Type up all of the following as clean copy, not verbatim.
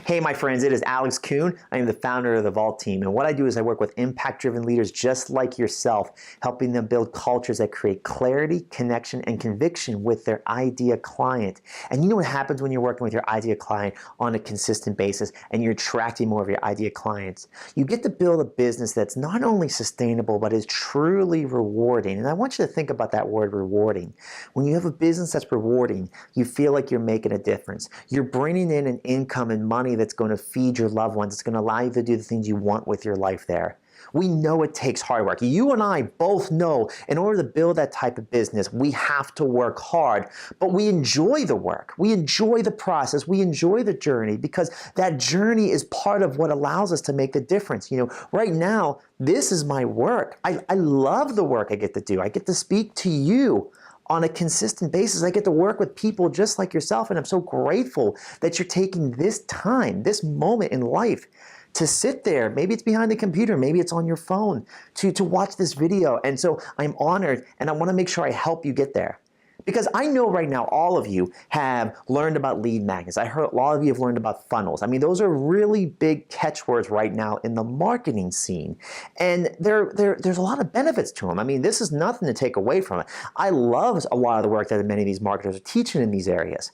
Hey, my friends, it is Alex Kuhn. I am the founder of the Vault team, and what I do is I work with impact-driven leaders just like yourself, helping them build cultures that create clarity, connection, and conviction with their idea client. And you know what happens when you're working with your idea client on a consistent basis and you're attracting more of your idea clients? You get to build a business that's not only sustainable, but is truly rewarding. And I want you to think about that word rewarding. When you have a business that's rewarding, you feel like you're making a difference. You're bringing in an income and money that's going to feed your loved ones. It's going to allow you to do the things you want with your life there. We know it takes hard work. You and I both know in order to build that type of business, we have to work hard, but we enjoy the work. We enjoy the process. We enjoy the journey because that journey is part of what allows us to make the difference. You know, right now, this is my work. I love the work I get to do. I get to speak to you on a consistent basis. I get to work with people just like yourself, and I'm so grateful that you're taking this time, this moment in life to sit there. Maybe it's behind the computer, maybe it's on your phone to watch this video. And so I'm honored, and I want to make sure I help you get there. Because I know right now all of you have learned about lead magnets. I heard a lot of you have learned about funnels. I mean, those are really big catchwords right now in the marketing scene. And there's a lot of benefits to them. I mean, this is nothing to take away from it. I love a lot of the work that many of these marketers are teaching in these areas.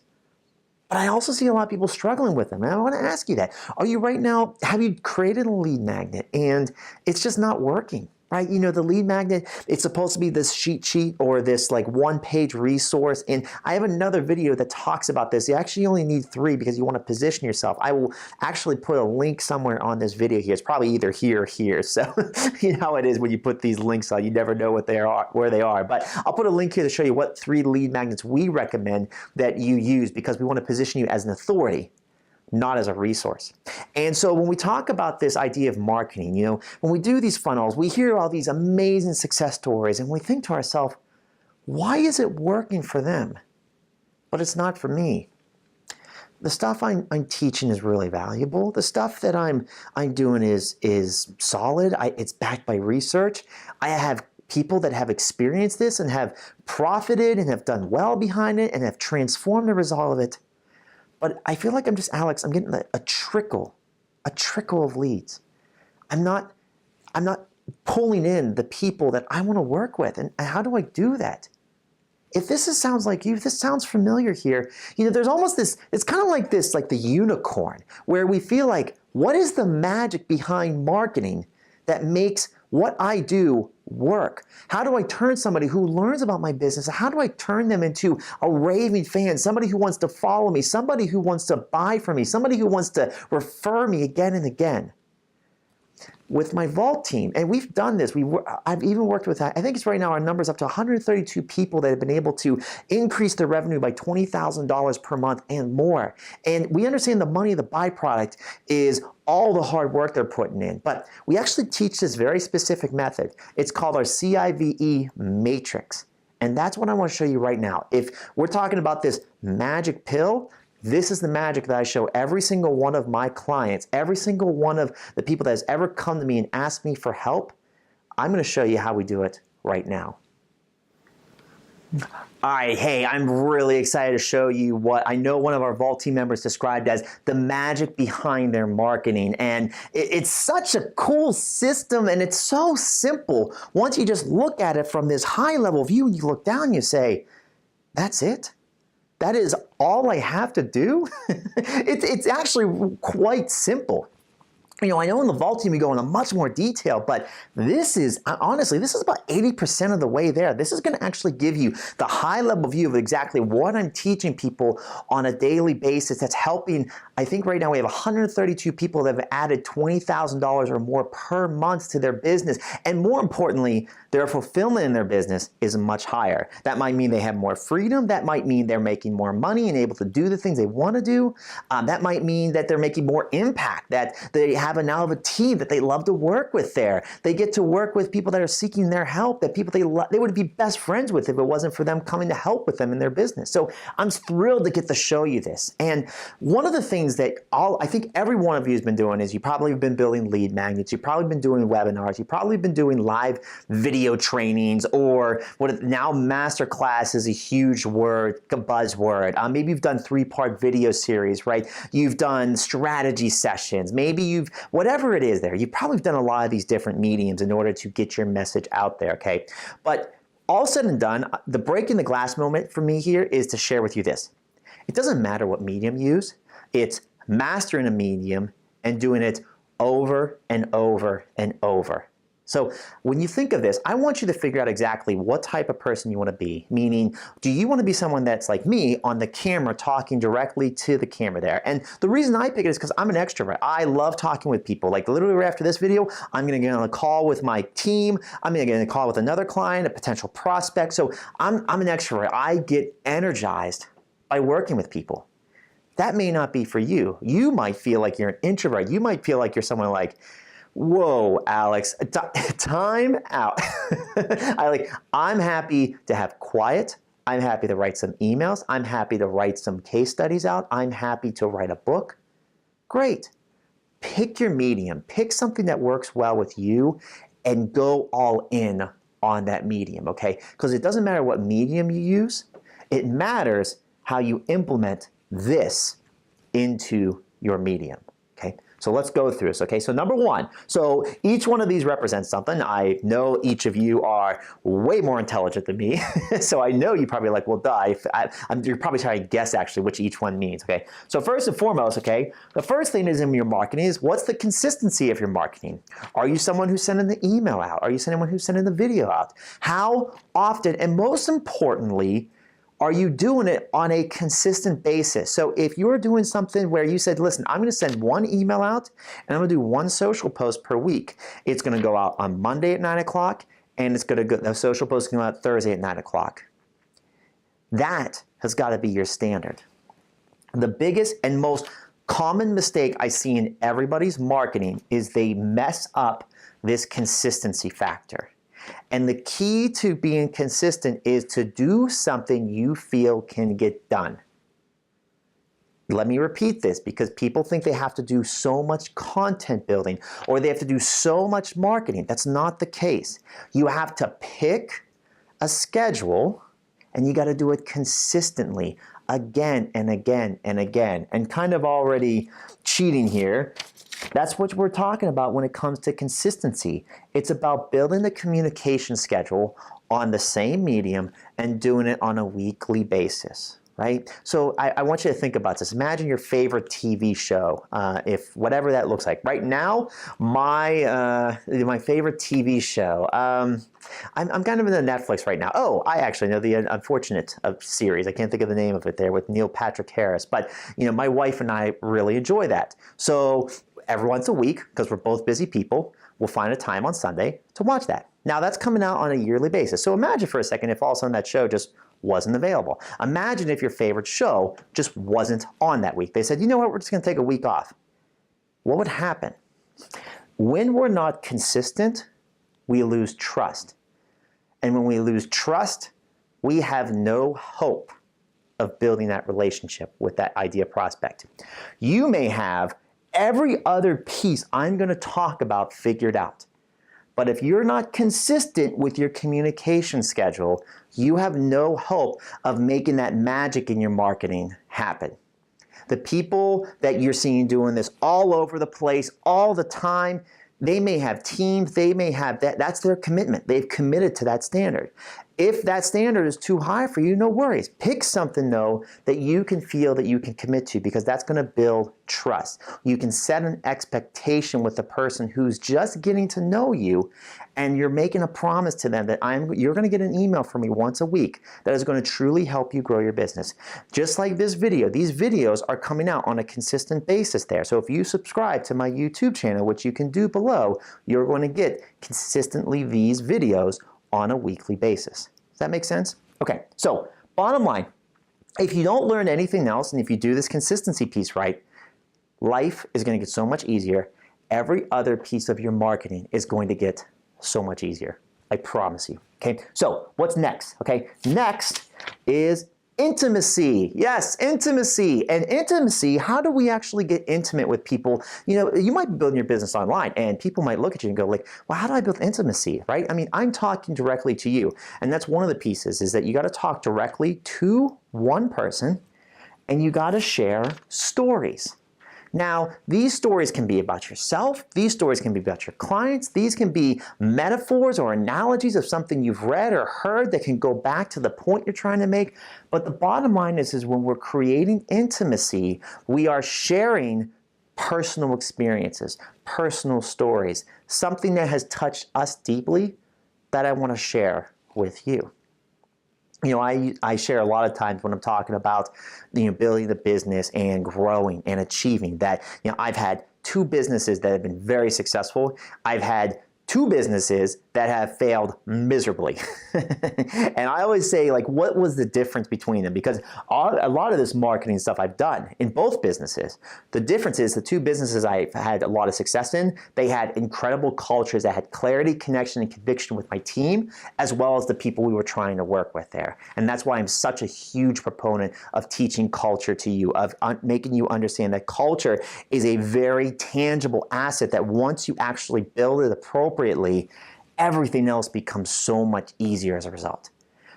But I also see a lot of people struggling with them. And I want to ask you that. Are you right now, have you created a lead magnet and it's just not working? Right? You know, the lead magnet, it's supposed to be this cheat sheet or this like one-page resource. And I have another video that talks about this. You actually only need 3 because you want to position yourself. I will actually put a link somewhere on this video here. It's probably either here or here. So you know how it is when you put these links on, you never know what they are, where they are. But I'll put a link here to show you what 3 lead magnets we recommend that you use because we want to position you as an authority, not as a resource. And so when we talk about this idea of marketing, you know, when we do these funnels, we hear all these amazing success stories and we think to ourselves, why is it working for them, but it's not for me? The stuff I'm teaching is really valuable. The stuff that I'm doing is solid. It's backed by research. I have people that have experienced this and have profited and have done well behind it and have transformed the result of it. But I feel like I'm getting a trickle of leads. I'm not pulling in the people that I want to work with. And how do I do that? If this sounds like you, if this sounds familiar here, you know, there's almost this, it's kind of like this, like the unicorn, where we feel like, what is the magic behind marketing that makes what I do work? How do I turn somebody who learns about my business, how do I turn them into a raving fan, somebody who wants to follow me, somebody who wants to buy from me, somebody who wants to refer me again and again? With my Vault team, and we've done this, I've even worked with, I think it's right now our number's up to 132 people that have been able to increase their revenue by $20,000 per month and more. And we understand the money, the byproduct is all the hard work they're putting in. But we actually teach this very specific method. It's called our CIVE matrix. And that's what I want to show you right now. If we're talking about this magic pill, this is the magic that I show every single one of my clients, every single one of the people that has ever come to me and asked me for help. I'm going to show you how we do it right now. All right, hey, I'm really excited to show you what I know one of our Vault team members described as the magic behind their marketing. And it's such a cool system and it's so simple. Once you just look at it from this high level view and you look down, you say, that's it? That is all I have to do? It's actually quite simple. You know, I know in the Vault team we go into much more detail, but this is, honestly, this is about 80% of the way there. This is going to actually give you the high level view of exactly what I'm teaching people on a daily basis that's helping. I think right now we have 132 people that have added $20,000 or more per month to their business. And more importantly, their fulfillment in their business is much higher. That might mean they have more freedom. That might mean they're making more money and able to do the things they want to do. That might mean that they're making more impact, that they have now have a team that they love to work with there. They get to work with people that are seeking their help, that people they would be best friends with if it wasn't for them coming to help with them in their business. So I'm thrilled to get to show you this. And one of the things that I think every one of you has been doing is you probably have been building lead magnets, you've probably been doing webinars, you've probably been doing live video trainings, or what now masterclass is a huge word, a buzzword. Maybe you've done 3-part video series, right? You've done strategy sessions. Maybe whatever it is there, you've probably done a lot of these different mediums in order to get your message out there, okay? But all said and done, the breaking the glass moment for me here is to share with you this. It doesn't matter what medium you use. It's mastering a medium and doing it over and over and over. So when you think of this, I want you to figure out exactly what type of person you want to be. Meaning, do you want to be someone that's like me on the camera talking directly to the camera there? And the reason I pick it is because I'm an extrovert. I love talking with people. Like literally right after this video, I'm going to get on a call with my team. I'm going to get on a call with another client, a potential prospect. So I'm an extrovert. I get energized by working with people. That may not be for you. You might feel like you're an introvert. You might feel like you're someone like, whoa, Alex, time out. I'm happy to have quiet. I'm happy to write some emails. I'm happy to write some case studies out. I'm happy to write a book. Great. Pick your medium. Pick something that works well with you and go all in on that medium, okay? Because it doesn't matter what medium you use. It matters how you implement this into your medium, okay? So let's go through this, okay? So number one, so each one of these represents something. I know each of you are way more intelligent than me, so I know you probably like, well, duh, you're probably trying to guess actually which each one means, okay? So first and foremost, okay, the first thing is in your marketing is what's the consistency of your marketing? Are you someone who's sending the email out? Are you someone who's sending the video out? How often, and most importantly, are you doing it on a consistent basis? So if you're doing something where you said, listen, I'm going to send one email out and I'm going to do one social post per week. It's going to go out on Monday at 9 o'clock and the social post is going to go out Thursday at 9 o'clock. That has got to be your standard. The biggest and most common mistake I see in everybody's marketing is they mess up this consistency factor. And the key to being consistent is to do something you feel can get done. Let me repeat this because people think they have to do so much content building or they have to do so much marketing. That's not the case. You have to pick a schedule and you got to do it consistently again and again and again. And kind of already cheating here, that's what we're talking about when it comes to consistency. It's about building the communication schedule on the same medium and doing it on a weekly basis, right? So I want you to think about this. Imagine your favorite TV show, if whatever that looks like. Right now, my favorite TV show, I'm kind of in the Netflix right now. Oh, I actually know the Unfortunate series. I can't think of the name of it there with Neil Patrick Harris. But my wife and I really enjoy that. So every once a week, because we're both busy people, we'll find a time on Sunday to watch that. Now that's coming out on a yearly basis. So imagine for a second if all of a sudden that show just wasn't available. Imagine if your favorite show just wasn't on that week. They said, you know what, we're just going to take a week off. What would happen? When we're not consistent, we lose trust. And when we lose trust, we have no hope of building that relationship with that idea prospect. You may have every other piece I'm going to talk about figured out. But if you're not consistent with your communication schedule, you have no hope of making that magic in your marketing happen. The people that you're seeing doing this all over the place, all the time, they may have teams, they may have that's their commitment. They've committed to that standard. If that standard is too high for you, no worries. Pick something, though, that you can feel that you can commit to because that's going to build trust. You can set an expectation with the person who's just getting to know you, and you're making a promise to them that you're going to get an email from me once a week that is going to truly help you grow your business. Just like this video, these videos are coming out on a consistent basis there. So if you subscribe to my YouTube channel, which you can do below, you're going to get consistently these videos on a weekly basis. Does that make sense? Okay, so bottom line, if you don't learn anything else and if you do this consistency piece right, life is going to get so much easier every other piece of your marketing is going to get so much easier. I promise you. Okay, so what's next? Okay, next is intimacy. Yes, intimacy. And intimacy, how do we actually get intimate with people? You know, you might be building your business online and people might look at you and go like, well, how do I build intimacy, right? I mean, I'm talking directly to you. And that's one of the pieces, is that you got to talk directly to one person and you got to share stories. Now, these stories can be about yourself, these stories can be about your clients, these can be metaphors or analogies of something you've read or heard that can go back to the point you're trying to make. But the bottom line is when we're creating intimacy, we are sharing personal experiences, personal stories, something that has touched us deeply that I want to share with you. You know, I share a lot of times when I'm talking about, you know, building the business and growing and achieving that, you know, I've had 2 businesses that have been very successful. I've had 2 businesses that have failed miserably. And I always say, like, what was the difference between them? Because a lot of this marketing stuff I've done in both businesses. The difference is the 2 businesses I've had a lot of success in, they had incredible cultures that had clarity, connection, and conviction with my team, as well as the people we were trying to work with there. And that's why I'm such a huge proponent of teaching culture to you, of making you understand that culture is a very tangible asset that once you actually build it appropriately, everything else becomes so much easier as a result.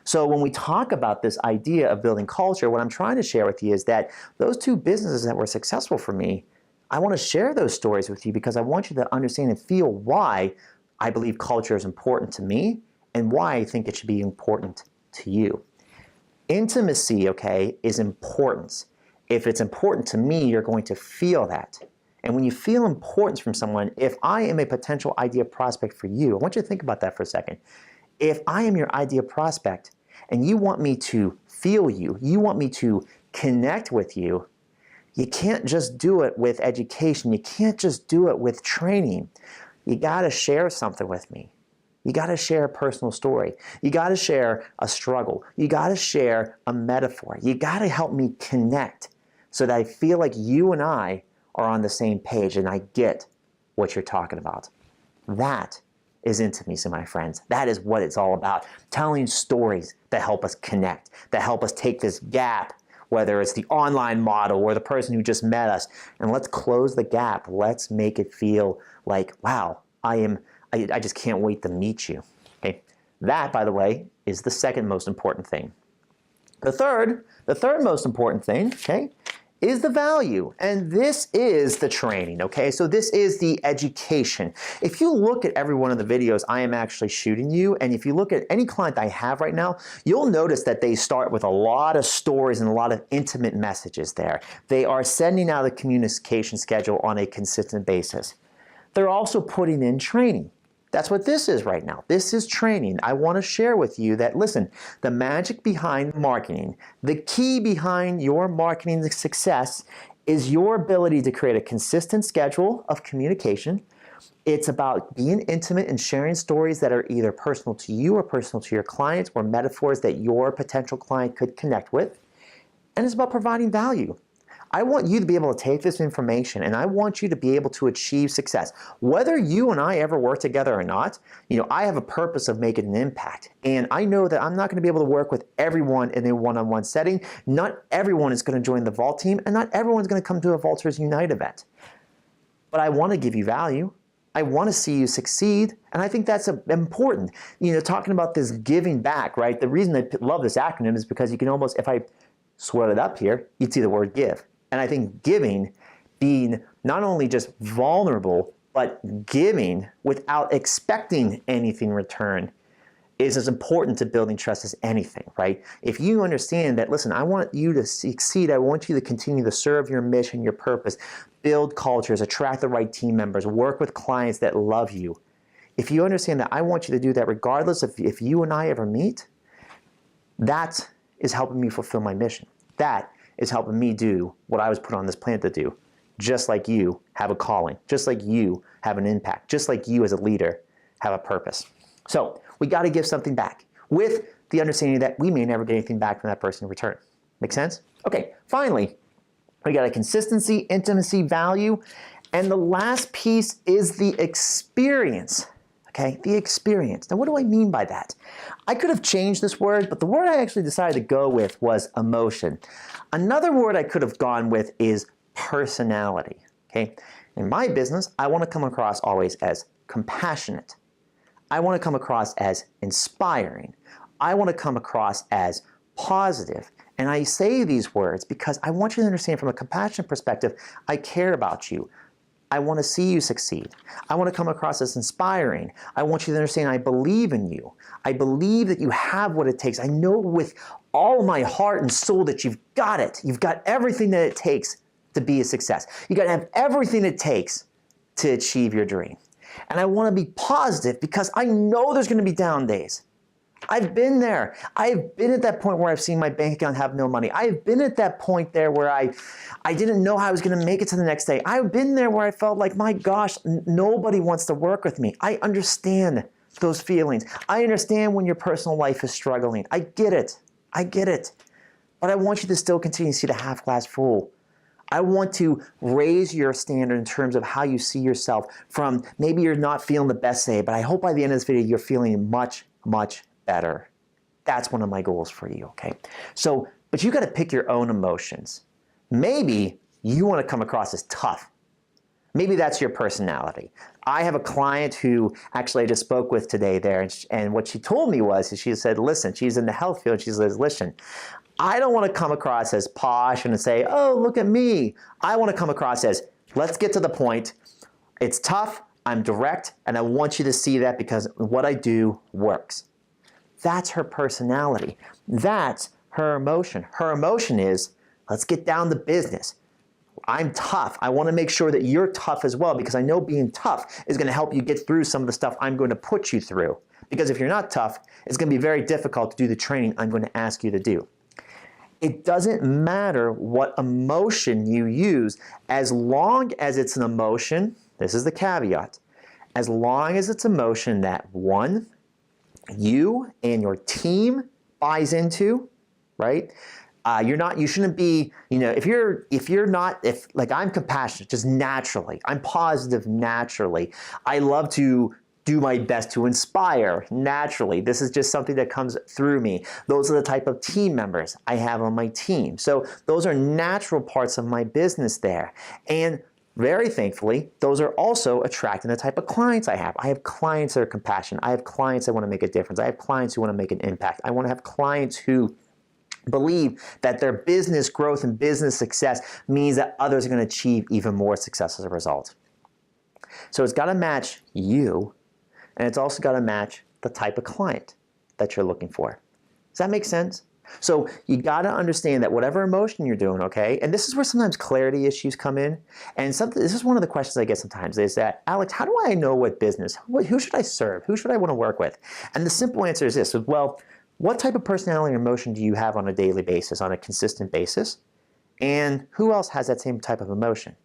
So when we talk about this idea of building culture, what I'm trying to share with you is that those 2 businesses that were successful for me, I want to share those stories with you because I want you to understand and feel why I believe culture is important to me and why I think it should be important to you. Intimacy, okay, is importance. If it's important to me, you're going to feel that. And when you feel importance from someone, if I am a potential idea prospect for you, I want you to think about that for a second. If I am your idea prospect and you want me to feel you, you want me to connect with you, you can't just do it with education. You can't just do it with training. You got to share something with me. You got to share a personal story. You got to share a struggle. You got to share a metaphor. You got to help me connect so that I feel like you and I are on the same page and I get what you're talking about. That is intimacy, my friends. That is what it's all about. Telling stories that help us connect, that help us take this gap, whether it's the online model or the person who just met us, and let's close the gap. Let's make it feel like, wow, I just can't wait to meet you. Okay? That, by the way, is the second most important thing. The third most important thing, okay, is the value. And this is the training, okay? So this is the education. If you look at every one of the videos I am actually shooting you, and if you look at any client I have right now, you'll notice that they start with a lot of stories and a lot of intimate messages there. They are sending out a communication schedule on a consistent basis. They're also putting in training. That's what this is right now. This is training. I want to share with you that, listen, the magic behind marketing, the key behind your marketing success is your ability to create a consistent schedule of communication. It's about being intimate and sharing stories that are either personal to you or personal to your clients or metaphors that your potential client could connect with. And it's about providing value. I want you to be able to take this information and I want you to be able to achieve success. Whether you and I ever work together or not, you know, I have a purpose of making an impact. And I know that I'm not going to be able to work with everyone in a one-on-one setting. Not everyone is going to join the Vault team and not everyone's going to come to a Vaulters Unite event. But I want to give you value. I want to see you succeed, and I think that's important. You know, talking about this giving back, right? The reason I love this acronym is because you can almost, if I swirl it up here, you'd see the word give. And I think giving, being not only just vulnerable, but giving without expecting anything in return is as important to building trust as anything, right? If you understand that, listen, I want you to succeed, I want you to continue to serve your mission, your purpose, build cultures, attract the right team members, work with clients that love you. If you understand that I want you to do that regardless of if you and I ever meet, that is helping me fulfill my mission. That is helping me do what I was put on this planet to do. Just like you have a calling, just like you have an impact, just like you as a leader have a purpose. So we got to give something back with the understanding that we may never get anything back from that person in return. Make sense? Okay, finally, we got a consistency, intimacy, value, And the last piece is the experience. Okay, the experience. Now, what do I mean by that? I could have changed this word, but the word I actually decided to go with was emotion. Another word I could have gone with is personality. Okay, in my business, I want to come across always as compassionate. I want to come across as inspiring. I want to come across as positive. And I say these words because I want you to understand from a compassionate perspective, I care about you. I want to see you succeed. I want to come across as inspiring. I want you to understand I believe in you. I believe that you have what it takes. I know with all my heart and soul that you've got it. You've got everything that it takes to be a success. You got to have everything it takes to achieve your dream. And I want to be positive because I know there's going to be down days. I've been there. I've been at that point where I've seen my bank account have no money. I've been at that point there where I didn't know how I was going to make it to the next day. I've been there where I felt like, my gosh, nobody wants to work with me. I understand those feelings. I understand when your personal life is struggling. I get it. I get it. But I want you to still continue to see the half glass full. I want to raise your standard in terms of how you see yourself from maybe you're not feeling the best today, but I hope by the end of this video you're feeling much, much better. That's one of my goals for you, okay? So, but you got to pick your own emotions. Maybe you want to come across as tough. Maybe that's your personality. I have a client who actually I just spoke with today there, and what she told me was, she said, listen, she's in the health field, she says, listen, I don't want to come across as posh and say, oh, look at me. I want to come across as, let's get to the point. It's tough, I'm direct, and I want you to see that because what I do works. That's her personality. That's her emotion. Her emotion is, let's get down to business. I'm tough. I want to make sure that you're tough as well because I know being tough is going to help you get through some of the stuff I'm going to put you through. Because if you're not tough, it's going to be very difficult to do the training I'm going to ask you to do. It doesn't matter what emotion you use as long as it's an emotion, this is the caveat, as long as it's emotion that one, you and your team buys into, right? You shouldn't be, if like I'm compassionate, just naturally, I'm positive naturally. I love to do my best to inspire naturally. This is just something that comes through me. Those are the type of team members I have on my team. So those are natural parts of my business there. And very thankfully, those are also attracting the type of clients I have. I have clients that are compassionate. I have clients that want to make a difference. I have clients who want to make an impact. I want to have clients who believe that their business growth and business success means that others are going to achieve even more success as a result. So it's got to match you, and it's also got to match the type of client that you're looking for. Does that make sense? So you got to understand that whatever emotion you're doing, okay, and this is where sometimes clarity issues come in, and this is one of the questions I get sometimes is that, Alex, how do I know what business, who should I serve, who should I want to work with? And the simple answer is this, well, what type of personality or emotion do you have on a daily basis, on a consistent basis? And who else has that same type of emotion?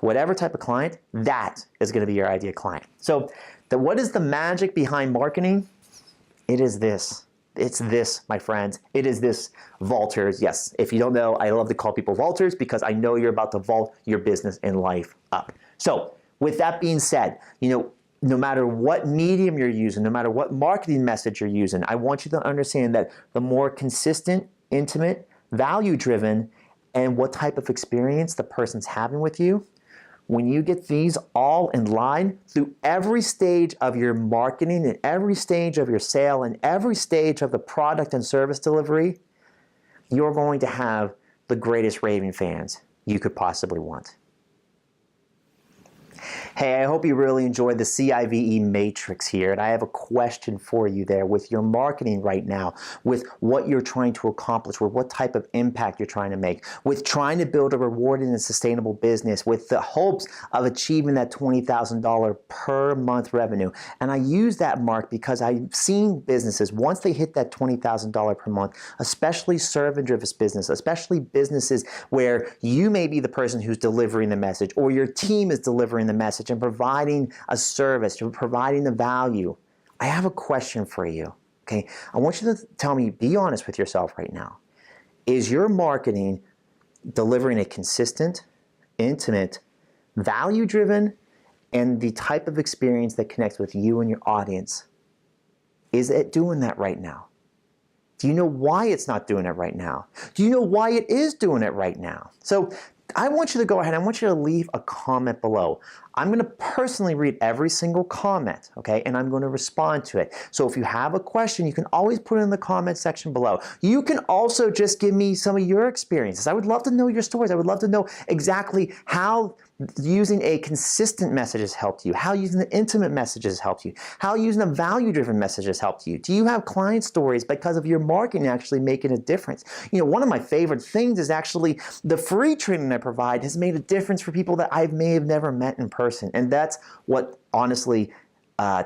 Whatever type of client, that is going to be your ideal client. So what is the magic behind marketing? It is this. It's this, my friends. It is this, vaulters. Yes, if you don't know, I love to call people vaulters because I know you're about to vault your business and life up. So with that being said, no matter what medium you're using, no matter what marketing message you're using, I want you to understand that the more consistent, intimate, value-driven, and what type of experience the person's having with you, when you get these all in line through every stage of your marketing and every stage of your sale and every stage of the product and service delivery, you're going to have the greatest raving fans you could possibly want. Hey, I hope you really enjoyed the CIVE matrix here, and I have a question for you there with your marketing right now, with what you're trying to accomplish, with what type of impact you're trying to make, with trying to build a rewarding and sustainable business, with the hopes of achieving that $20,000 per month revenue. And I use that mark because I've seen businesses, once they hit that $20,000 per month, especially servant-driven business, especially businesses where you may be the person who's delivering the message or your team is delivering the message and providing a service, providing the value. I have a question for you, okay? I want you to tell me, be honest with yourself right now. Is your marketing delivering a consistent, intimate, value-driven and the type of experience that connects with you and your audience, is it doing that right now? Do you know why it's not doing it right now? Do you know why it is doing it right now? So I want you to go ahead, I want you to leave a comment below. I'm going to personally read every single comment, okay, and I'm going to respond to it. So if you have a question, you can always put it in the comment section below. You can also just give me some of your experiences. I would love to know your stories. I would love to know exactly how using a consistent message has helped you, how using the intimate message has helped you, how using a value-driven message has helped you. Do you have client stories because of your marketing actually making a difference? You know, one of my favorite things is actually the free training I provide has made a difference for people that I may have never met in person. And that's what honestly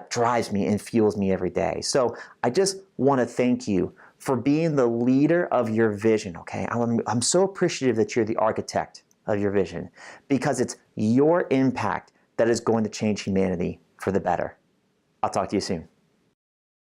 drives me and fuels me every day. So I just want to thank you for being the leader of your vision, okay? I'm so appreciative that you're the architect of your vision, because it's your impact that is going to change humanity for the better. I'll talk to you soon.